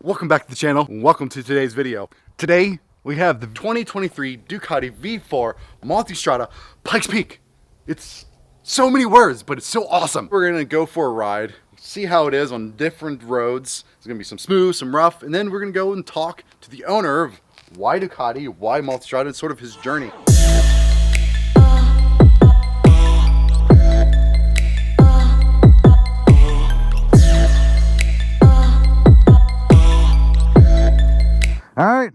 Welcome back to the channel and welcome to today's video. Today we have the 2023 Ducati V4 Multistrada Pikes Peak. It's so many words, but it's so awesome. We're gonna go for a ride, see how it is on different roads. There's gonna be some smooth, some rough, and then we're gonna go and talk to the owner of why Ducati, why Multistrada, and sort of his journey. All right,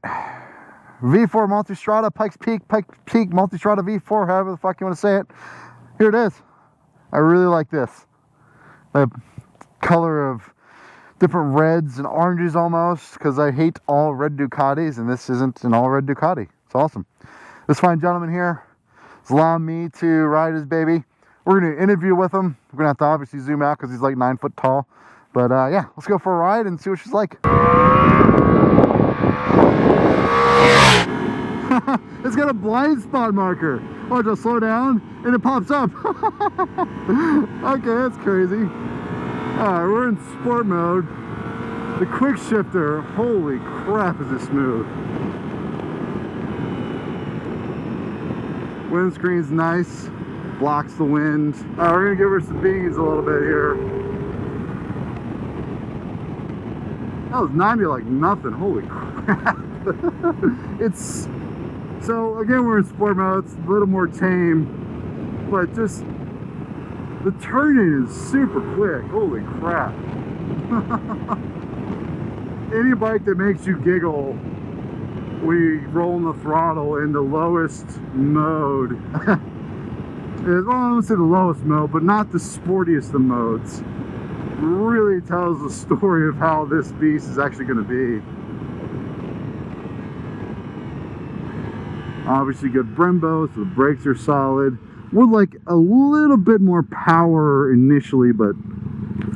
V4 Multistrada, Pikes Peak Multistrada V4, however the fuck you want to say it. Here it is. I really like this. The color of different reds and oranges almost, because I hate all red Ducatis, and this isn't an all red Ducati. It's awesome. This fine gentleman here is allowing me to ride his baby. We're going to interview with him. We're going to have to obviously zoom out because he's like 9 foot tall. But yeah, let's go for a ride and see what she's like. It's got a blind spot marker. Oh, just slow down and it pops up. Okay, that's crazy. Alright, we're in sport mode. The quick shifter, holy crap, is it smooth. Windscreen's nice, blocks the wind. Alright, we're gonna give her some beans a little bit here. That was 90 like nothing, holy crap. It's so again, we're in sport mode. It's a little more tame, but just the turning is super quick. Holy crap. Any bike that makes you giggle, we roll in the throttle in the lowest mode. Well, I won't say the lowest mode, but not the sportiest of modes. Really tells the story of how this beast is actually going to be. Obviously good Brembo, so the brakes are solid. Would like a little bit more power initially, but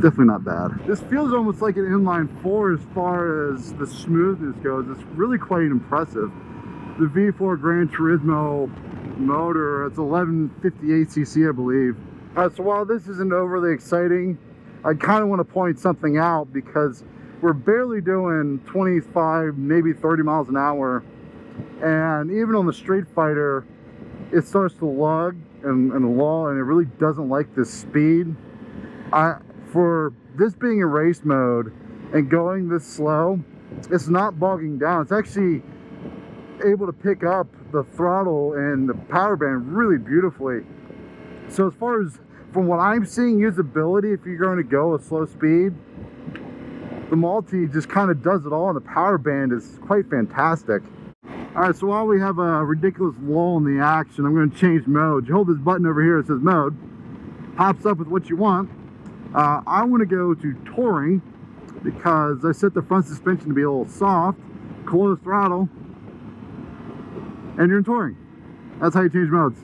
definitely not bad. This feels almost like an inline 4 as far as the smoothness goes. It's really quite impressive. The V4 Gran Turismo motor, it's 1158cc, I believe. So while this isn't overly exciting, I kind of want to point something out because we're barely doing 25, maybe 30 miles an hour. And even on the Street Fighter, it starts to lug and lull, and it really doesn't like this speed. For this being in race mode and going this slow, it's not bogging down. It's actually able to pick up the throttle and the power band really beautifully. So as far as from what I'm seeing usability, if you're going to go a slow speed, the Multi just kind of does it all, and the power band is quite fantastic. Alright, so while we have a ridiculous lull in the action, I'm going to change modes. You hold this button over here, it says mode, pops up with what you want. I want to go to touring because I set the front suspension to be a little soft, close throttle, and you're in touring. That's how you change modes.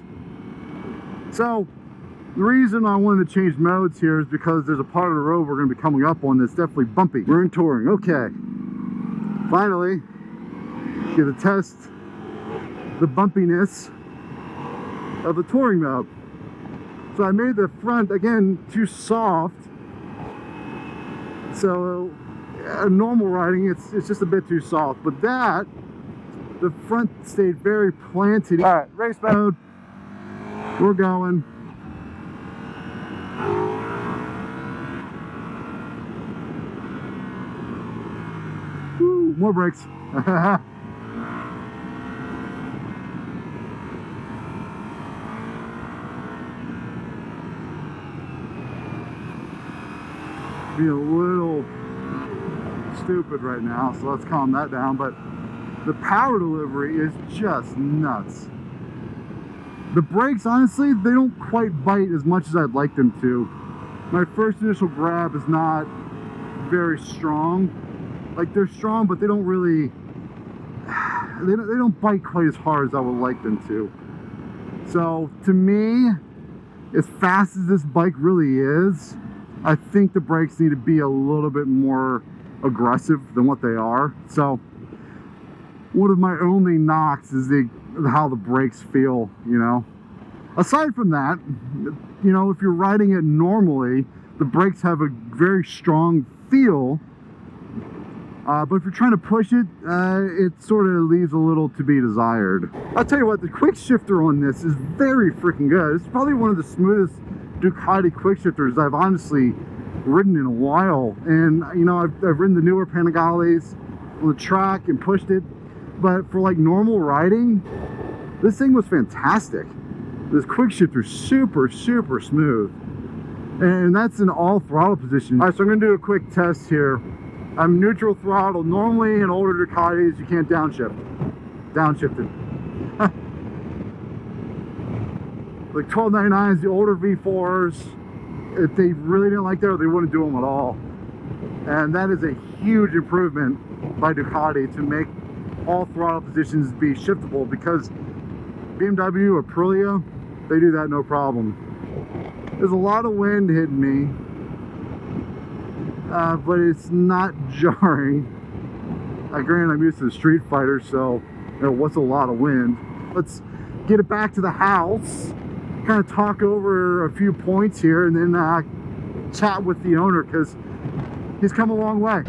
So the reason I wanted to change modes here is because there's a part of the road we're going to be coming up on that's definitely bumpy. We're in touring. Okay, finally get to test the bumpiness of the touring mode. So I made the front again too soft, so normal riding it's just a bit too soft, but that the front stayed very planted. All right, race mode, we're going. Woo, more brakes. Being a little stupid right now, so let's calm that down. But the power delivery is just nuts. The brakes, honestly, they don't quite bite as much as I'd like them to. My first initial grab is not very strong. Like, they're strong, but they don't really, they don't bite quite as hard as I would like them to. So to me, as fast as this bike really is, I think the brakes need to be a little bit more aggressive than what they are. So one of my only knocks is how the brakes feel, you know. Aside from that, you know, if you're riding it normally, the brakes have a very strong feel. But if you're trying to push it, it sort of leaves a little to be desired. I'll tell you what, the quick shifter on this is very freaking good. It's probably one of the smoothest Ducati quick shifters I've honestly ridden in a while. And you know, I've ridden the newer Panigales on the track and pushed it, but for like normal riding, this thing was fantastic. This quick shifter is super smooth, and that's in all throttle positions. All right, so I'm gonna do a quick test here. I'm neutral throttle. Normally in older Ducatis you can't downshift. Downshifted. Like 1299s, the older V4s, if they really didn't like that, they wouldn't do them at all. And that is a huge improvement by Ducati to make all throttle positions be shiftable, because BMW or Aprilia, they do that no problem. There's a lot of wind hitting me, but it's not jarring. Granted, I'm used to the Street Fighter, so you know, what's a lot of wind? Let's get it back to the house, kind of talk over a few points here, and then chat with the owner, because he's come a long way.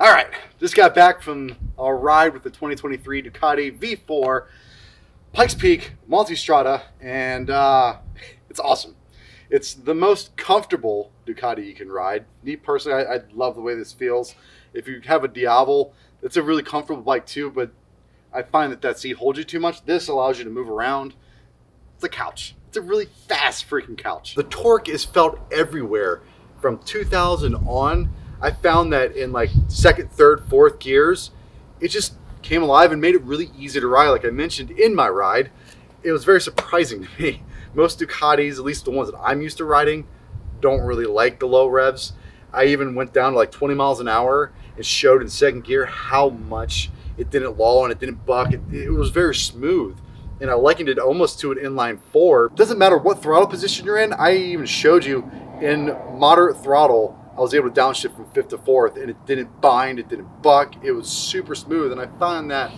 All right, just got back from our ride with the 2023 Ducati V4 Pikes Peak Multistrada, and it's awesome. It's the most comfortable Ducati you can ride. Me personally, I love the way this feels. If you have a Diavel, it's a really comfortable bike too, but I find that seat holds you too much. This allows you to move around. It's a couch. It's a really fast freaking couch. The torque is felt everywhere. From 2000 on, I found that in like second, third, fourth gears, it just came alive and made it really easy to ride. Like I mentioned in my ride, it was very surprising to me. Most Ducatis, at least the ones that I'm used to riding, don't really like the low revs. I even went down to like 20 miles an hour and showed in second gear how much it didn't lull and it didn't buck. It was very smooth. And I likened it almost to an inline four. Doesn't matter what throttle position you're in. I even showed you in moderate throttle, I was able to downshift from fifth to fourth, and it didn't bind, it didn't buck. It was super smooth, and I found that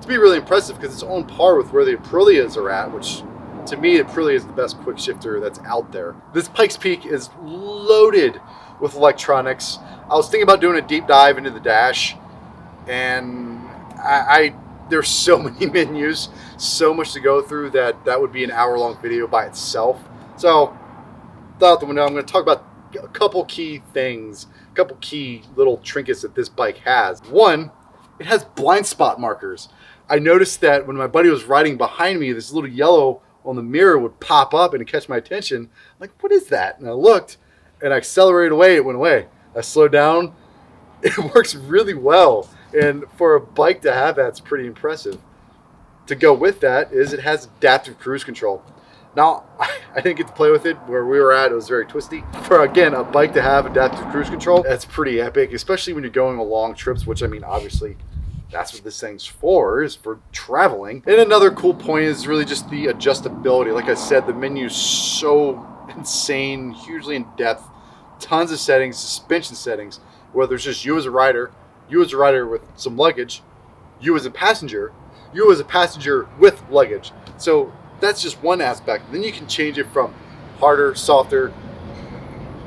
to be really impressive because it's on par with where the Aprilias are at, which to me, Aprilia is the best quick shifter that's out there. This Pikes Peak is loaded with electronics. I was thinking about doing a deep dive into the dash, and there's so many menus, so much to go through that would be an hour-long video by itself. So, out the window, I'm going to talk about a couple key things, a couple key little trinkets that this bike has. One, it has blind spot markers. I noticed that when my buddy was riding behind me, this little yellow on the mirror would pop up and it catch my attention. I'm like, what is that? And I looked and I accelerated away, it went away. I slowed down. It works really well. And for a bike to have that, it's pretty impressive. To go with that is it has adaptive cruise control. Now, I didn't get to play with it. Where we were at, it was very twisty. For, again, a bike to have adaptive cruise control, that's pretty epic, especially when you're going on long trips, which, I mean, obviously, that's what this thing's for, is for traveling. And another cool point is really just the adjustability. Like I said, the menu's so insane, hugely in depth, tons of settings, suspension settings, whether it's just you as a rider with some luggage, you as a passenger with luggage. So that's just one aspect. Then you can change it from harder, softer,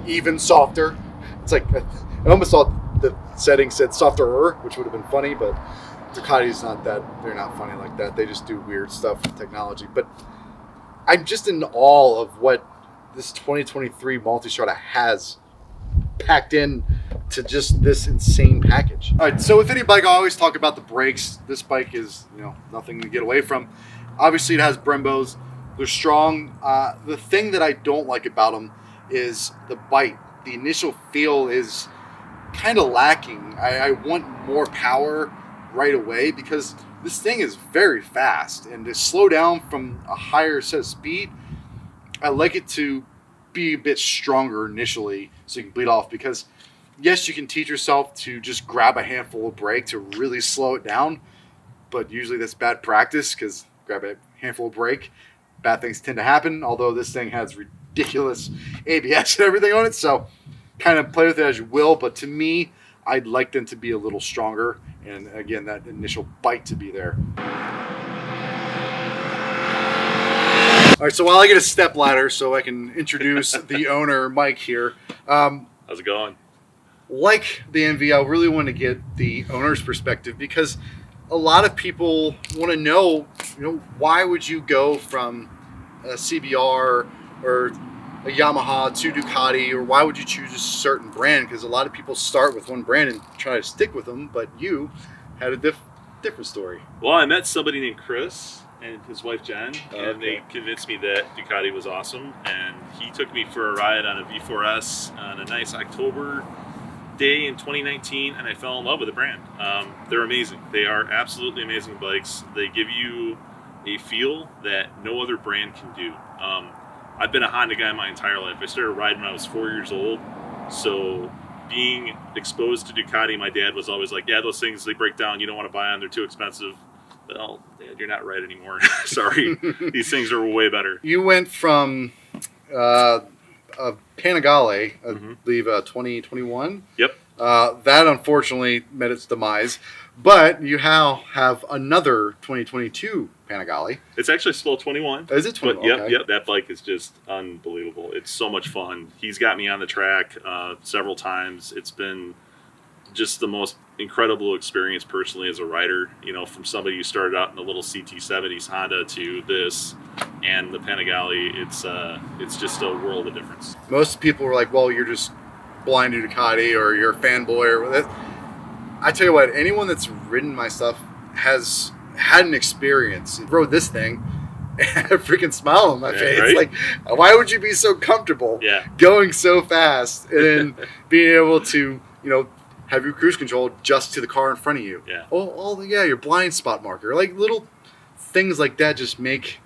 even softer. It's like, I almost thought the setting said softer, which would have been funny, but Ducati's not that, they're not funny like that. They just do weird stuff with technology. But I'm just in awe of what this 2023 Multistrada has packed in to just this insane package. All right, so with any bike, I always talk about the brakes. This bike is, nothing to get away from. Obviously, it has Brembos. They're strong. The thing that I don't like about them is the bite. The initial feel is kind of lacking. I want more power right away because this thing is very fast. And to slow down from a higher set of speed, I like it to be a bit stronger initially so you can bleed off, because yes, you can teach yourself to just grab a handful of brake to really slow it down, but usually that's bad practice because grab a handful of brake, bad things tend to happen, although this thing has ridiculous ABS and everything on it, so kind of play with it as you will, but to me, I'd like them to be a little stronger, and again, that initial bite to be there. All right, so while I get a step ladder so I can introduce the owner, Mike, here, How's it going? Like the MV, I really want to get the owner's perspective, because a lot of people want to know, why would you go from a CBR or a Yamaha to Ducati, or why would you choose a certain brand? Because a lot of people start with one brand and try to stick with them, but you had a different story. Well, I met somebody named Chris and his wife Jen, Okay. and they convinced me that Ducati was awesome, and he took me for a ride on a V4S on a nice October day in 2019, and I fell in love with the brand. They're amazing. They are absolutely amazing bikes. They give you a feel that no other brand can do. I've been a Honda guy my entire life. I started riding when I was 4 years old, so being exposed to Ducati, my dad was always like, yeah, those things, they break down, you don't want to buy them, they're too expensive. Well, Dad, you're not right anymore. Sorry. These things are way better. You went from a Panigale, I believe, 2021. Yep. That unfortunately met its demise, but you now have another 2022 Panigale. It's actually still 21. Is it 21? But Okay. yep, that bike is just unbelievable. It's so much fun. He's got me on the track several times. It's been just the most incredible experience personally as a rider, from somebody who started out in the little CT70s Honda to this and the Panigale. It's just a world of difference. Most people were like, well, you're just blind to Ducati, or you're a fanboy, or that. I tell you what, anyone that's ridden my stuff has had an experience. Rode this thing, and a freaking smile on my face. Right? Like, why would you be so comfortable going so fast and being able to, have your cruise control just to the car in front of you? Your blind spot marker. Like, little things like that just make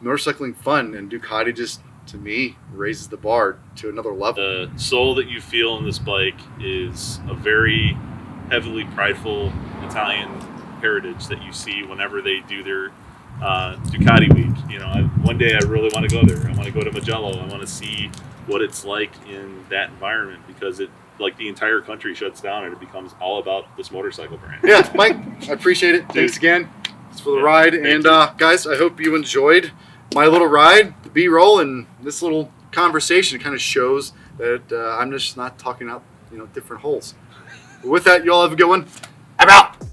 motorcycling fun, and Ducati just, to me, raises the bar to another level. The soul that you feel in this bike is a very heavily prideful Italian heritage that you see whenever they do their Ducati week. One day I really want to go there. I want to go to Mugello. I want to see what it's like in that environment, because the entire country shuts down and it becomes all about this motorcycle brand. Yeah, Mike, I appreciate it. Thanks again. Thanks for the ride. And guys, I hope you enjoyed my little ride, the B-roll, and this little conversation kind of shows that I'm just not talking out, different holes. But with that, you all have a good one. I'm out.